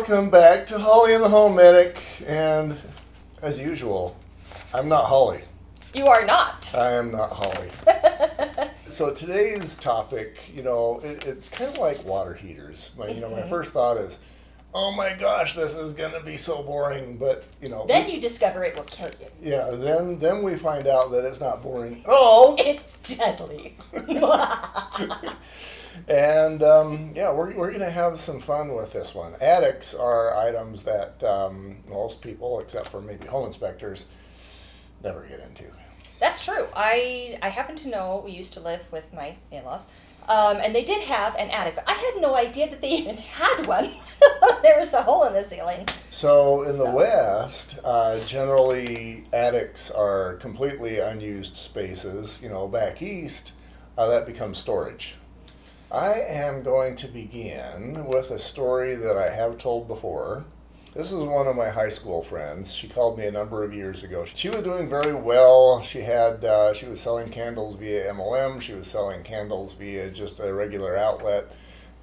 Welcome back to Holly and the Home Medic, and as usual, I'm not Holly. You are not. I am not Holly. So today's topic, it's kind of like water heaters. My first thought is, oh my gosh, this is going to be so boring, but Then you discover it will kill you. Yeah, then we find out that it's not boring at all. It's deadly. And we're going to have some fun with this one. Attics are items that most people, except for maybe home inspectors, never get into. That's true. I happen to know, we used to live with my in-laws, and they did have an attic, but I had no idea that they even had one. There was a hole in the ceiling. So in the West, generally attics are completely unused spaces. Back East, that becomes storage. I am going to begin with a story that I have told before. This is one of my high school friends. She called me a number of years ago. She was doing very well. She was selling candles via MLM. She was selling candles via just a regular outlet,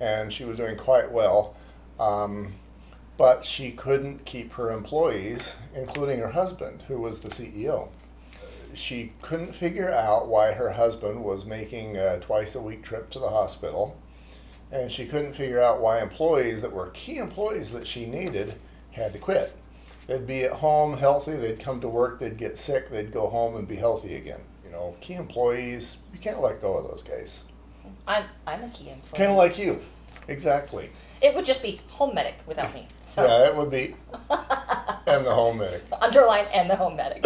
and she was doing quite well. But she couldn't keep her employees, including her husband, who was the CEO. She couldn't figure out why her husband was making a twice-a-week trip to the hospital, and she couldn't figure out why employees that were key employees that she needed had to quit. They'd be at home healthy, they'd come to work, they'd get sick, they'd go home and be healthy again. Key employees, you can't let go of those guys. I'm a key employee. Kind of like you. Exactly. It would just be home medic without me. So. Yeah, it would be. And the home medic. Underline and the home medic.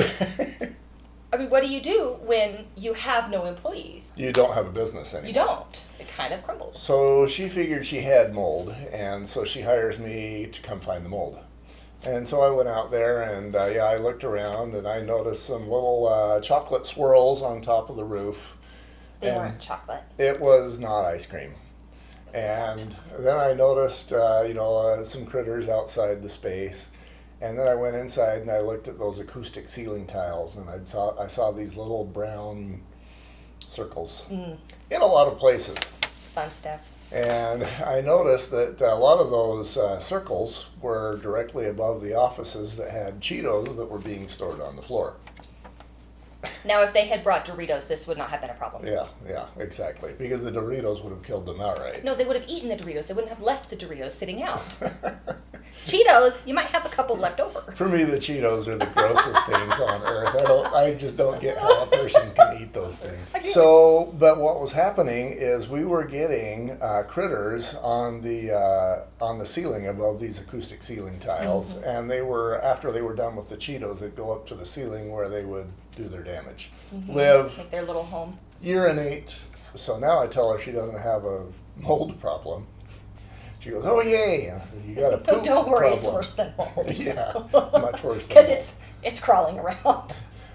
I mean, what do you do when you have no employees? You don't have a business anymore. You don't. It kind of crumbles. So she figured she had mold, and so she hires me to come find the mold. And so I went out there, and I looked around, and I noticed some little chocolate swirls on top of the roof. They weren't chocolate. It was not ice cream. And then I noticed, some critters outside the space. And then I went inside and I looked at those acoustic ceiling tiles, and I saw these little brown circles in a lot of places. Fun stuff. And I noticed that a lot of those circles were directly above the offices that had Cheetos that were being stored on the floor. Now, if they had brought Doritos, this would not have been a problem. Yeah, exactly. Because the Doritos would have killed them outright. No, they would have eaten the Doritos. They wouldn't have left the Doritos sitting out. Cheetos, you might have a couple left over. For me, the Cheetos are the grossest things on earth. I just don't get how a person can eat those things. So, but what was happening is we were getting critters on the ceiling above these acoustic ceiling tiles, and after they were done with the Cheetos, they'd go up to the ceiling where they would do their damage, live, make their little home, urinate. So now I tell her she doesn't have a mold problem. She goes, oh yay, you got a poop Don't worry, problem. It's worse than mold. Yeah, much worse than mold. Because it's crawling around.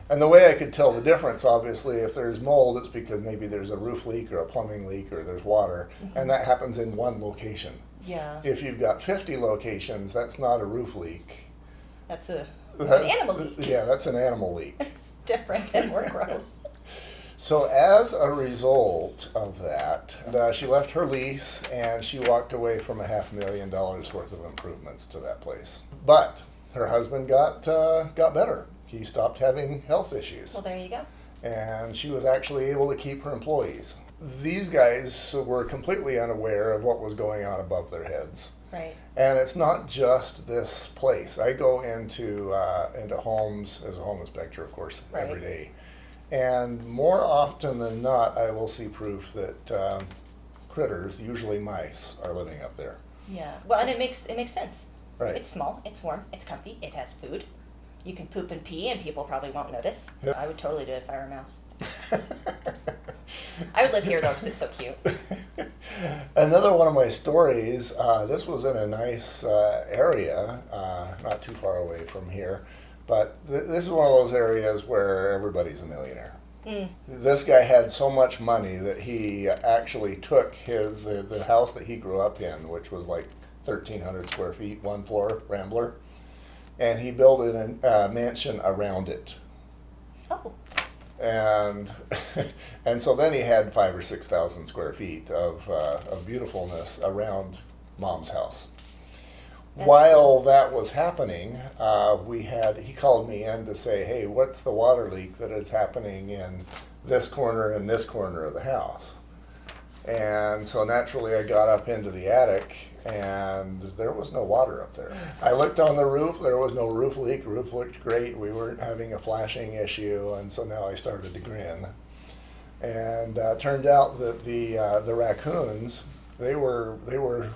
And the way I could tell the difference, obviously, if there's mold, it's because maybe there's a roof leak or a plumbing leak or there's water, and that happens in one location. Yeah. If you've got 50 locations, that's not a roof leak. That's an animal leak. Yeah, that's an animal leak. It's different and more gross. So as a result of that, she left her lease and she walked away from $500,000 worth of improvements to that place. But her husband got better. He stopped having health issues. Well, there you go. And she was actually able to keep her employees. These guys were completely unaware of what was going on above their heads. Right. And it's not just this place. I go into homes as a home inspector, of course, every day. And more often than not, I will see proof that critters, usually mice, are living up there. Yeah. Well, and it makes sense. Right. It's small, it's warm, it's comfy, it has food. You can poop and pee, and people probably won't notice. Yep. I would totally do it if I were a mouse. I would live here, though, because it's so cute. Another one of my stories, this was in a nice area, not too far away from here, but this is one of those areas where everybody's a millionaire. This guy had so much money that he actually took the house that he grew up in, which was like 1,300 square feet, one floor, Rambler, and he built a mansion around it. Oh. And so then he had 5,000 or 6,000 square feet of beautifulness around Mom's house. while that was happening, he called me in to say, hey, what's the water leak that is happening in this corner and this corner of the house? And so naturally I got up into the attic and there was no water up there. I looked on the roof, there was no roof leak, roof looked great, we weren't having a flashing issue, and so now I started to grin. And turned out that the raccoons, they were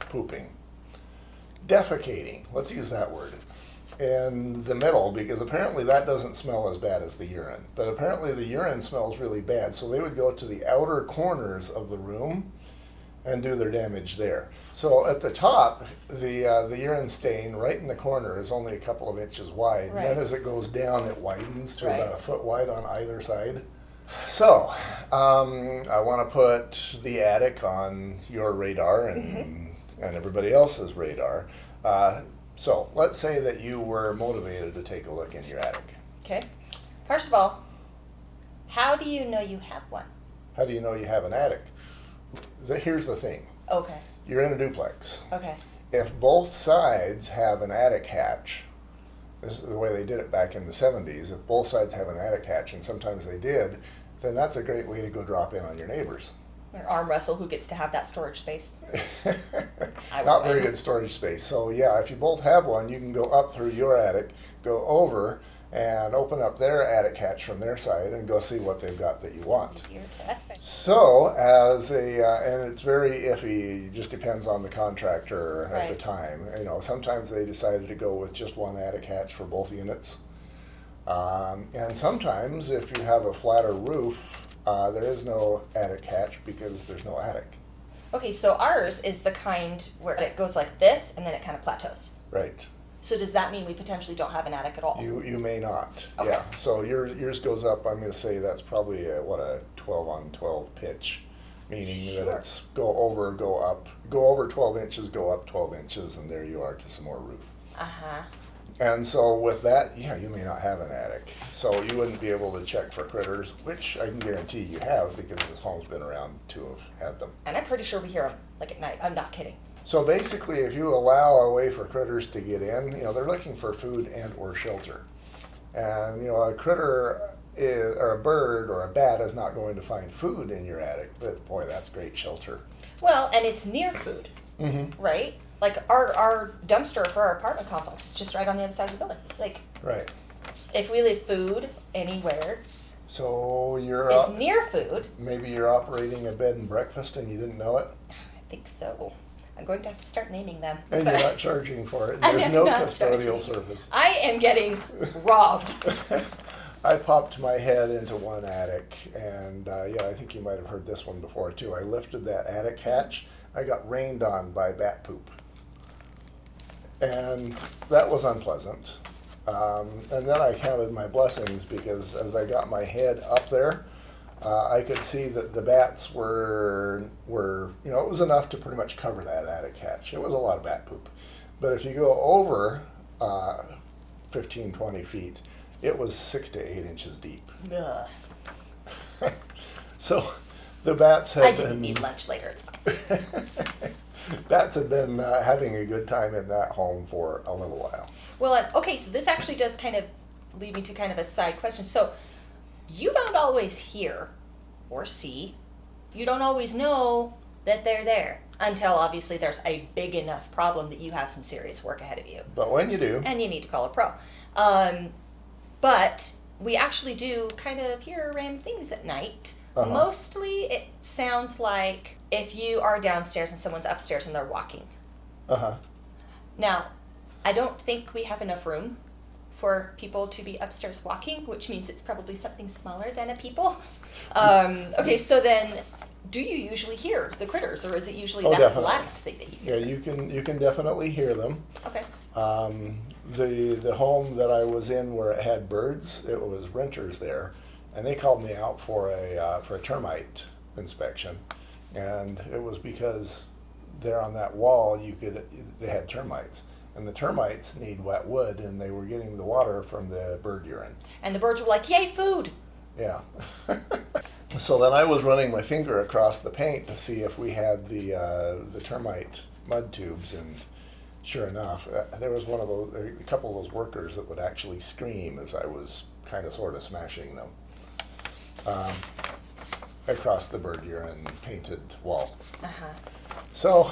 pooping, defecating, let's use that word, in the middle, because apparently that doesn't smell as bad as the urine. But apparently the urine smells really bad, so they would go to the outer corners of the room and do their damage there. So at the top, the urine stain right in the corner is only a couple of inches wide. Right. And then as it goes down, it widens to Right. about a foot wide on either side. So I want to put the attic on your radar and everybody else's radar. So let's say that you were motivated to take a look in your attic. Okay. First of all, how do you know you have one? How do you know you have an attic? Here's the thing. Okay. You're in a duplex. Okay. If both sides have an attic hatch, this is the way they did it back in the 70s, if both sides have an attic hatch, and sometimes they did, then that's a great way to go drop in on your neighbors. Or arm wrestle who gets to have that storage space. Not very good storage space. So yeah, if you both have one, you can go up through your attic, go over and open up their attic hatch from their side and go see what they've got that you want. That's fair. So and it's very iffy, it just depends on the contractor at the Right. time. You know, sometimes they decided to go with just one attic hatch for both units. And sometimes if you have a flatter roof, there is no attic hatch because there's no attic. Okay, so ours is the kind where it goes like this and then it kind of plateaus. Right. So does that mean we potentially don't have an attic at all? You may not. Okay. Yeah. So yours goes up. I'm going to say that's probably a 12 on 12 pitch, meaning Sure. that it's go over 12 inches, go up 12 inches, and there you are to some more roof. Uh-huh. And so with that, yeah, you may not have an attic. So you wouldn't be able to check for critters, which I can guarantee you have because this home's been around to have had them. And I'm pretty sure we hear them like at night. I'm not kidding. So basically, if you allow a way for critters to get in, you know, they're looking for food and or shelter. And, you know, a critter or a bird or a bat is not going to find food in your attic, but boy, that's great shelter. Well, and it's near food, Mm-hmm. right? Like our dumpster for our apartment complex is just right on the other side of the building. Like Right. if we leave food anywhere, So it's near food. maybe you're operating a bed and breakfast and you didn't know it, I think so. I'm going to have to start naming them. and you're not charging for it. I There's am no not custodial charging. service. I am getting robbed. I popped my head into one attic, and yeah, I think you might have heard this one before too. I lifted that attic hatch. I got rained on by bat poop, and that was unpleasant. And then I counted my blessings because as I got my head up there, I could see that the bats were, you know, it was enough to pretty much cover that attic hatch. It was a lot of bat poop. But if you go over 15, 20 feet, it was 6 to 8 inches deep. Ugh. So the bats I had didn't been, need lunch later. It's fine. bats had been having a good time in that home for a little while. Well, okay, so this actually does kind of lead me to kind of a side question. So you don't always hear or see, you don't always know that they're there until obviously there's a big enough problem that you have some serious work ahead of you But when you do, and you need to call a pro. But we actually do kind of hear random things at night. Uh-huh. Mostly it sounds like if you are downstairs and someone's upstairs and they're walking. uh-huh. Now, I don't think we have enough room for people to be upstairs walking, which means it's probably something smaller than a people. Okay, so then, do you usually hear the critters, or is it usually that's Definitely. the last thing that you Yeah, hear? you can definitely hear them. Okay. The home that I was in where it had birds, it was renters there, and they called me out for a termite inspection, and it was because there on that wall they had termites, and the termites need wet wood, and they were getting the water from the bird urine. And the birds were like, "Yay, food!" Yeah. So then I was running my finger across the paint to see if we had the termite mud tubes, and sure enough, there was a couple of those workers that would actually scream as I was kind of sort of smashing them um, across the bird urine painted wall. Uh-huh. So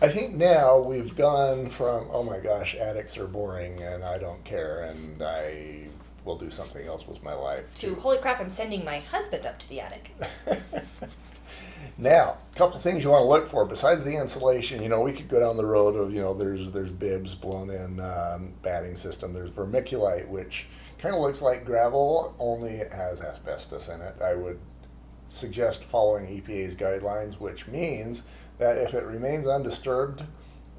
I think now we've gone from, oh my gosh, attics are boring and I don't care and I will do something else with my life. To, holy crap, I'm sending my husband up to the attic. Now, a couple things you want to look for besides the insulation. We could go down the road of, there's bibs, blown in batting system. There's vermiculite, which kind of looks like gravel, only it has asbestos in it. I would suggest following EPA's guidelines, which means that if it remains undisturbed,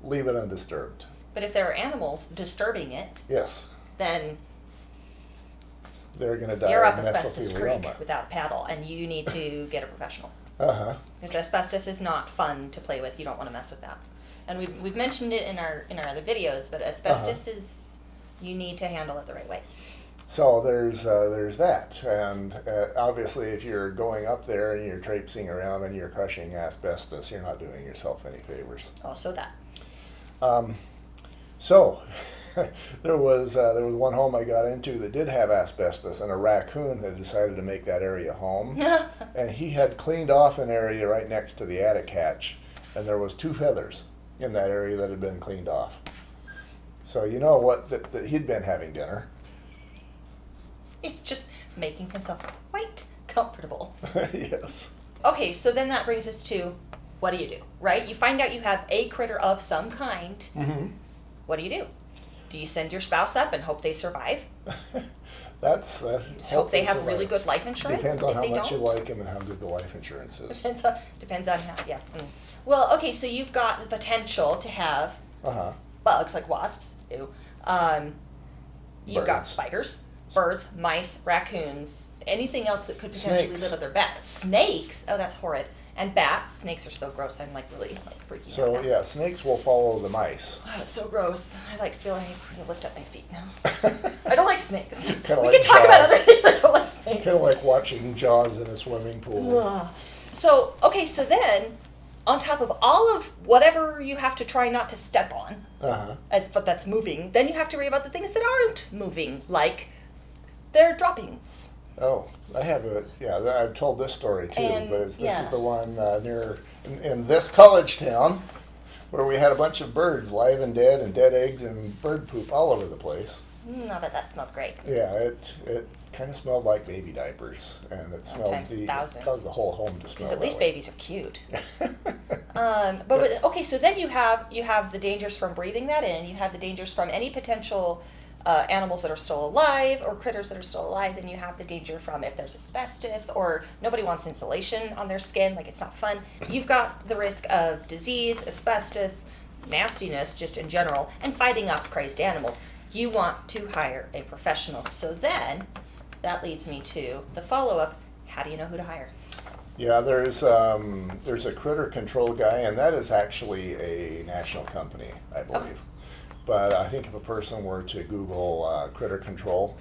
leave it undisturbed. But if there are animals disturbing it, Yes, then they're going to die you're of up Asbestos Creek mesothelioma. without a paddle, and you need to get a professional. Uh-huh. Because asbestos is not fun to play with. You don't want to mess with that. And we've mentioned it in our other videos, but asbestos is, you need to handle it the right way. So there's that, and obviously if you're going up there and you're traipsing around and you're crushing asbestos, you're not doing yourself any favors. Also that. So there was one home I got into that did have asbestos, and a raccoon had decided to make that area home, and he had cleaned off an area right next to the attic hatch, and there was 2 feathers in that area that had been cleaned off. So you know what, that he'd been having dinner. He's just making himself quite comfortable. Yes. Okay, so then that brings us to, what do? Right? You find out you have a critter of some kind. Mm-hmm. What do? Do you send your spouse up and hope they survive? That's Just hope they have really good life insurance. Depends on if how they much don't. you like them and how good the life insurance is. Depends on how, yeah. Well, okay, so you've got the potential to have Uh-huh. bugs like wasps. Ew. You've got Birds. spiders, birds, mice, raccoons, anything else that could potentially Snakes. live under bats. Snakes. Oh, that's horrid. And bats. Snakes are so gross. I'm really freaking out So now. yeah, snakes will follow the mice. Oh, it's so gross. I feel like I need to lift up my feet now. I don't like snakes. Kinda We like can talk about Jaws. other things. I don't like snakes. Kind of like watching Jaws in a swimming pool. Ugh. So, okay, so then, on top of all of whatever you have to try not to step on, Uh-huh. but that's moving, then you have to worry about the things that aren't moving, like their droppings. Oh, I've told this story too, And, but this yeah. is the one near in this college town where we had a bunch of birds, live and dead eggs and bird poop all over the place. I bet that smelled great. Yeah, it kind of smelled like baby diapers, and it smelled Times 1,000. caused the whole home to smell. Because at that least way. babies are cute. Okay, so then you have the dangers from breathing that in. You have the dangers from any potential animals that are still alive or critters that are still alive. Then you have the danger from if there's asbestos or nobody wants insulation on their skin, like it's not fun. You've got the risk of disease, asbestos, nastiness just in general, and fighting off crazed animals. You want to hire a professional. So then that leads me to the follow-up. How do you know who to hire? Yeah, there's a critter control guy, and that is actually a national company, I believe. Okay. But I think if a person were to Google critter control,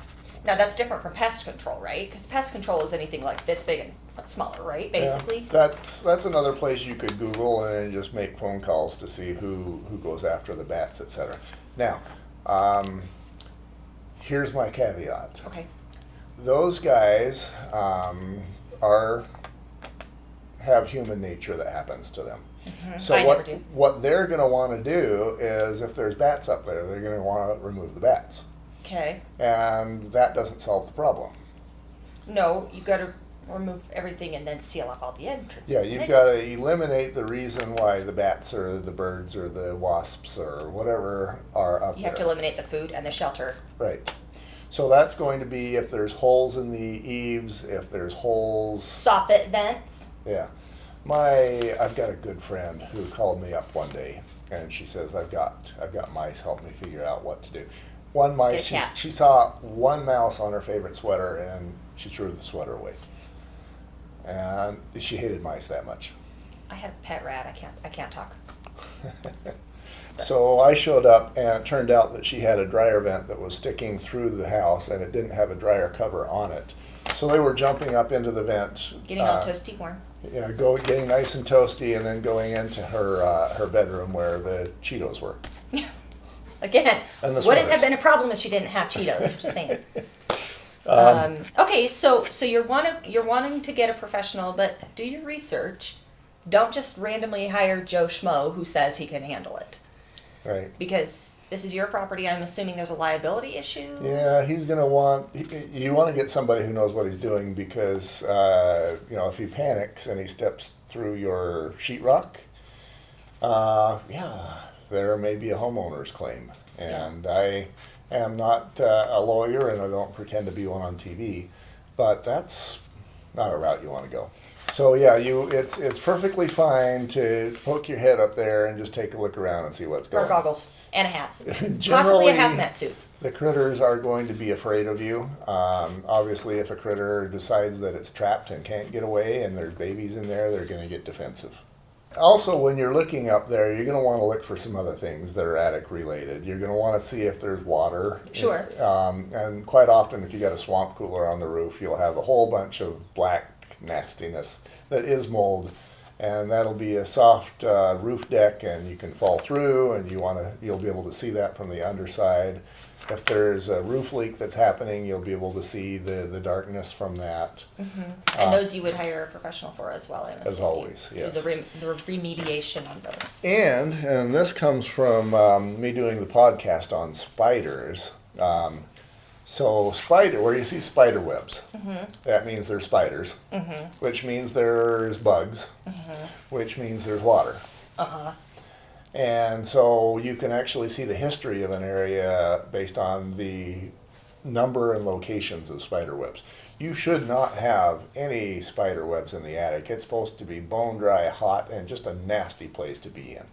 Now that's different from pest control, right? Because pest control is anything like this big and smaller, right? Basically. yeah, that's another place you could Google and just make phone calls to see who goes after the bats, etc. Now, here's my caveat. Okay. Those guys have human nature that happens to them. So I never do. what they're going to want to do is, if there's bats up there, they're going to want to remove the bats, Okay. and that doesn't solve the problem. No, you got to remove everything and then seal up all the entrances. Yeah, you've got to eliminate the reason why the bats or the birds or the wasps or whatever are up You there. have to eliminate the food and the shelter. Right. So that's going to be if there's holes in the eaves, if there's holes. Soffit vents. Yeah. I've got a good friend who called me up one day, and she says, I've got mice, help me figure out what to do. One mice, Get a cat. she saw one mouse on her favorite sweater, and she threw the sweater away. And she hated mice that much. I had a pet rat. I can't talk. So I showed up, and it turned out that she had a dryer vent that was sticking through the house, and it didn't have a dryer cover on it. So they were jumping up into the vent. Getting all toasty warm. Yeah, getting nice and toasty, and then going into her bedroom where the Cheetos were. Again, And the wouldn't have sweaters. been a problem if she didn't have Cheetos. I'm just saying. Okay, so you're wanting to get a professional, but do your research. Don't just randomly hire Joe Schmo who says he can handle it, Right. because this is your property. I'm assuming there's a liability issue. Yeah, he's going to you want to get somebody who knows what he's doing because, if he panics and he steps through your sheetrock, there may be a homeowner's claim. And I am not a lawyer and I don't pretend to be one on TV, but that's not a route you want to go. So yeah, it's perfectly fine to poke your head up there and just take a look around and see what's going Or on. goggles and a hat. Possibly Generally, a hazmat suit. the critters are going to be afraid of you. Obviously, if a critter decides that it's trapped and can't get away and there's babies in there, they're going to get defensive. Also, when you're looking up there, you're going to want to look for some other things that are attic related. You're going to want to see if there's water. Sure. And quite often, if you got a swamp cooler on the roof, you'll have a whole bunch of black nastiness that is mold. And that'll be a soft roof deck, and you can fall through, and you'll be able to see that from the underside. If there's a roof leak that's happening, you'll be able to see the darkness from that. And those you would hire a professional for as well. I'm As assuming. always, Do yes. The remediation on those. And this comes from me doing the podcast on spiders. So where you see spider webs, that means there's spiders, which means there's bugs, which means there's water. And so you can actually see the history of an area based on the number and locations of spider webs. You should not have any spider webs in the attic. It's supposed to be bone dry, hot, and just a nasty place to be in.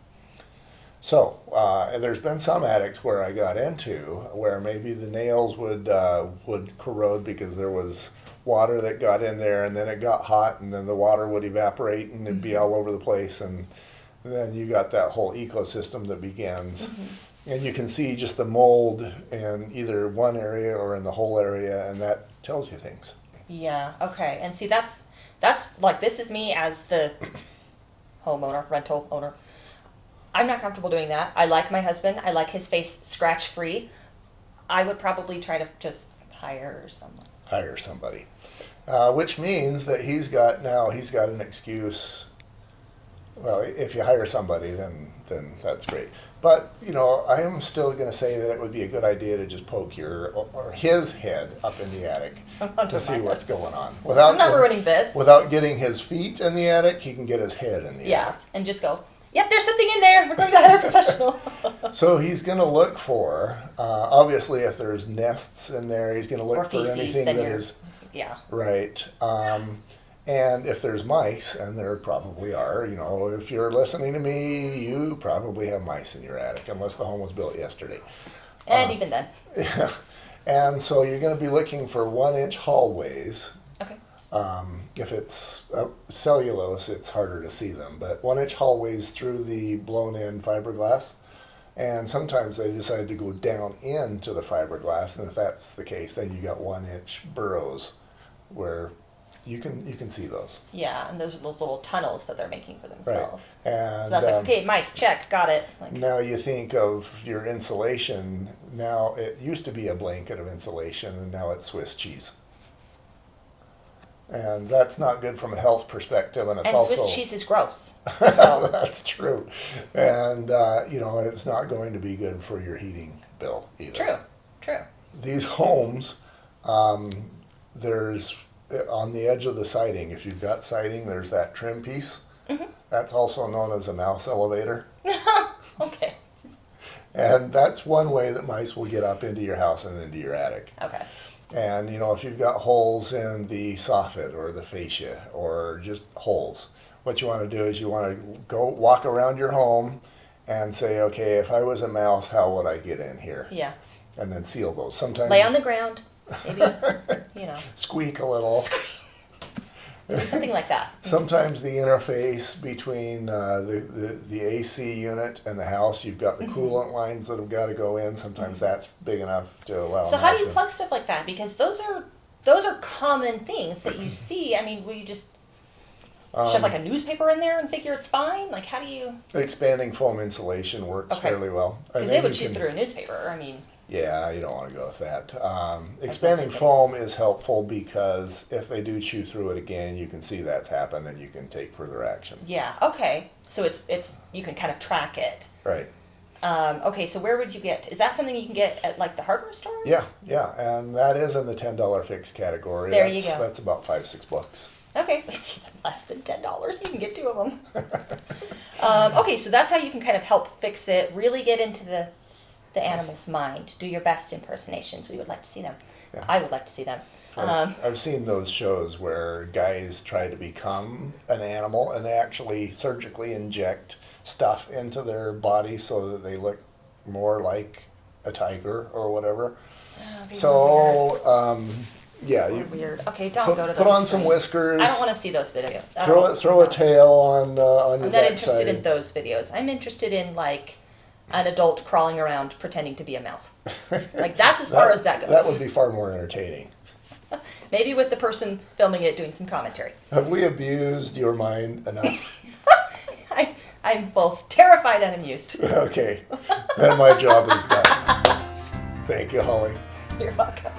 So there's been some attics where I got into where maybe the nails would corrode because there was water that got in there, and then it got hot, and then the water would evaporate and it'd be all over the place, and then you got that whole ecosystem that begins. And you can see just the mold in either one area or in the whole area, and that tells you things. Yeah. Okay. And see, that's like, this is me as the homeowner, rental owner. I'm not comfortable doing that. I like my husband. I like his face scratch free. I would probably try to just hire someone. Hire somebody. Which means that he's got an excuse. Well, if you hire somebody, then that's great. But, I am still going to say that it would be a good idea to just poke or his head up in the attic to see what's going on. I'm not ruining this. Without getting his feet in the attic, he can get his head in the attic. Yeah, and just go, yep, there's something in there. We're going to hire a professional. So he's going to look for, obviously, if there's nests in there, he's going to Or look for feces, anything then that you're- is Yeah. right. And if there's mice, and there probably are, if you're listening to me, you probably have mice in your attic, unless the home was built yesterday. And even then. Yeah. And so you're going to be looking for 1-inch hallways. Okay. If it's cellulose, it's harder to see them, but 1-inch hallways through the blown-in fiberglass. And sometimes they decide to go down into the fiberglass, and if that's the case, then you got 1-inch burrows where you can see those. Yeah, and those are those little tunnels that they're making for themselves. Right. And So that's like, okay, mice, check, got it. Like, now you think of your insulation. Now it used to be a blanket of insulation, and now it's Swiss cheese. And that's not good from a health perspective, and it's and also Swiss cheese is gross. So that's true, and and it's not going to be good for your heating bill either. true. These homes, there's on the edge of the siding. If you've got siding, there's that trim piece. That's also known as a mouse elevator. Okay. And that's one way that mice will get up into your house and into your attic. Okay. And, if you've got holes in the soffit or the fascia or just holes, what you want to do is you want to go walk around your home and say, okay, if I was a mouse, how would I get in here? Yeah. And then seal those. Sometimes Lay on the ground, maybe, squeak a little. do something like that. Sometimes the interface between the AC unit and the house, you've got the coolant lines that have got to go in. Sometimes that's big enough to allow. So how do you mouse in. plug stuff like that? Because those are those are common things that you see. I mean, will you just shove like a newspaper in there and figure it's fine? Like, how do you? Expanding foam insulation works Okay. fairly well. And Because then it would you shoot can- through a newspaper. I mean, Yeah, you don't want to go with that. Expanding thinking. foam is helpful because if they do chew through it again, you can see that's happened and you can take further action. yeah, okay. So it's you can kind of track it. Right. Okay, so where would you get? Is that something you can get at like the hardware store? Yeah, and that is in the $10 fix category. There you That's, go. That's about $5-6. Okay, it's even less than $10. You can get 2 of them. Okay, so that's how you can kind of help fix it. Really get into the animal's mind. Do your best impersonations. We would like to see them. Yeah. I would like to see them. I've seen those shows where guys try to become an animal and they actually surgically inject stuff into their body so that they look more like a tiger or whatever. That'd be So, yeah, weird. you Weird. Okay, don't put, go to those. put on some extremes. whiskers. I don't want to see those videos. I Throw don't- it, throw a tail on your I'm not interested backside. in those videos. I'm interested in like an adult crawling around pretending to be a mouse. Like that's as far as that goes. That would be far more entertaining. Maybe with the person filming it doing some commentary. Have we abused your mind enough? I'm both terrified and amused. Okay, then my job is done. Thank you, Holly. You're welcome.